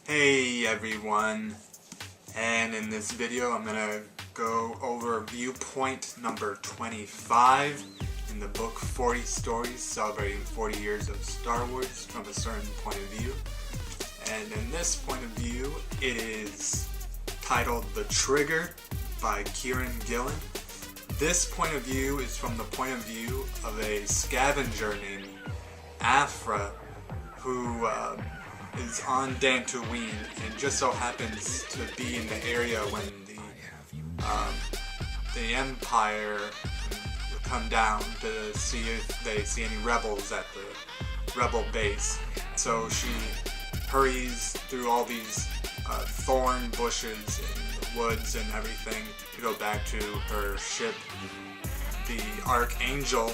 Hey everyone, and in this video I'm going to go over viewpoint number 25 in the book 40 Stories Celebrating 40 Years of Star Wars from a Certain Point of View. And in this point of view, it is titled The Trigger by Kieron Gillen. This point of view is from the point of view of a scavenger named Afra who is on Dantooine and just so happens to be in the area when the Empire will come down to see if they see any rebels at the rebel base. So she hurries through all these thorn bushes in the woods and everything to go back to her ship, the Archangel,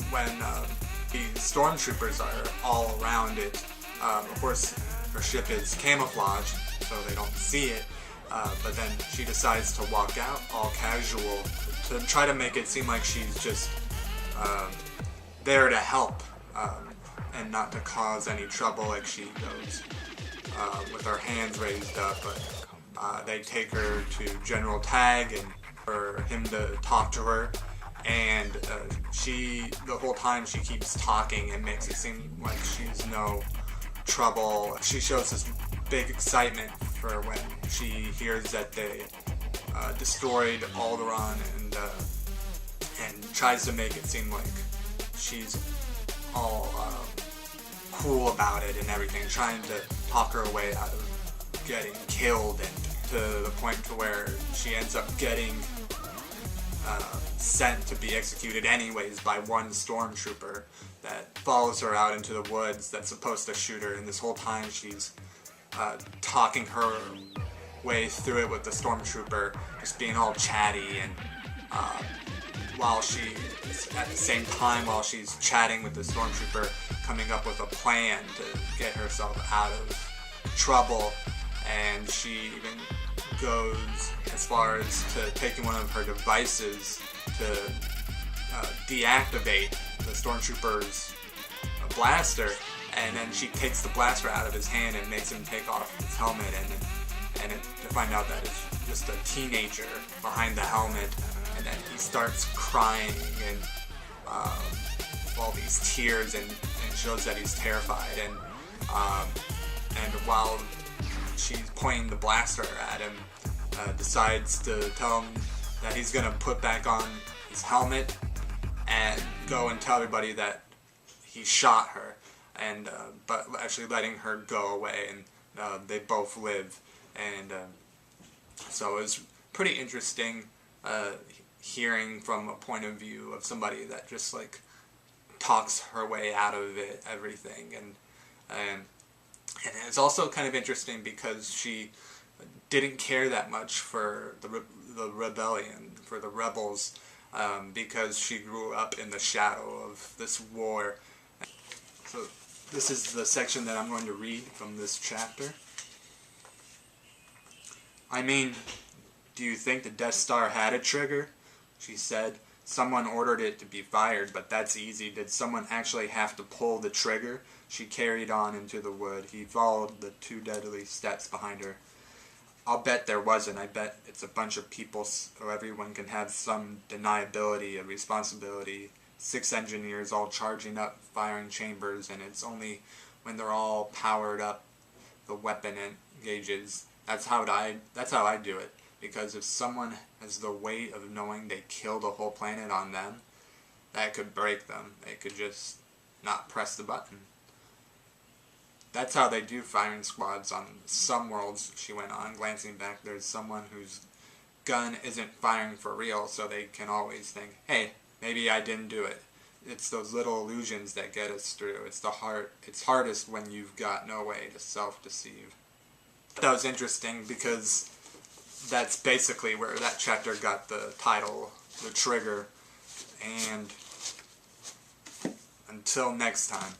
when the stormtroopers are all around it. Of course, her ship is camouflaged, so they don't see it, but then she decides to walk out all casual to try to make it seem like she's just there to help and not to cause any trouble like she goes with her hands raised up. But they take her to General Tag and for him to talk to her, and the whole time she keeps talking and makes it seem like she's no trouble. She shows this big excitement for when she hears that they destroyed Alderaan and tries to make it seem like she's all cool about it and everything, trying to talk her way out of getting killed, and to the point to where she ends up getting sent to be executed anyways by one stormtrooper that follows her out into the woods that's supposed to shoot her, and this whole time she's talking her way through it with the stormtrooper, just being all chatty, and while at the same time while she's chatting with the stormtrooper, coming up with a plan to get herself out of trouble. And she even goes as far as to taking one of her devices to deactivate the stormtrooper's blaster, and then she takes the blaster out of his hand and makes him take off his helmet, and to find out that it's just a teenager behind the helmet, and then he starts crying and all these tears and shows that he's terrified, and while she's pointing the blaster at him, decides to tell him that he's gonna put back on his helmet and go and tell everybody that he shot her, and but actually letting her go away, and they both live. And so it was pretty interesting hearing from a point of view of somebody that just like talks her way out of it, everything, and it's also kind of interesting because she didn't care that much for the rebellion, for the rebels, because she grew up in the shadow of this war. So this is the section that I'm going to read from this chapter. "I mean, do you think the Death Star had a trigger?" she said. "Someone ordered it to be fired, but that's easy. Did someone actually have to pull the trigger?" She carried on into the wood. He followed the 2 deadly steps behind her. "I'll bet there wasn't. I bet it's a bunch of people so everyone can have some deniability of responsibility. 6 engineers all charging up firing chambers, and it's only when they're all powered up the weapon engages. That's how I do it. Because if someone has the weight of knowing they killed a whole planet on them, that could break them. They could just not press the button. That's how they do firing squads on some worlds," she went on, glancing back. "There's someone whose gun isn't firing for real, so they can always think, hey, maybe I didn't do it. It's those little illusions that get us through. It's hardest when you've got no way to self-deceive." That was interesting because that's basically where that chapter got the title, The Trigger. And until next time.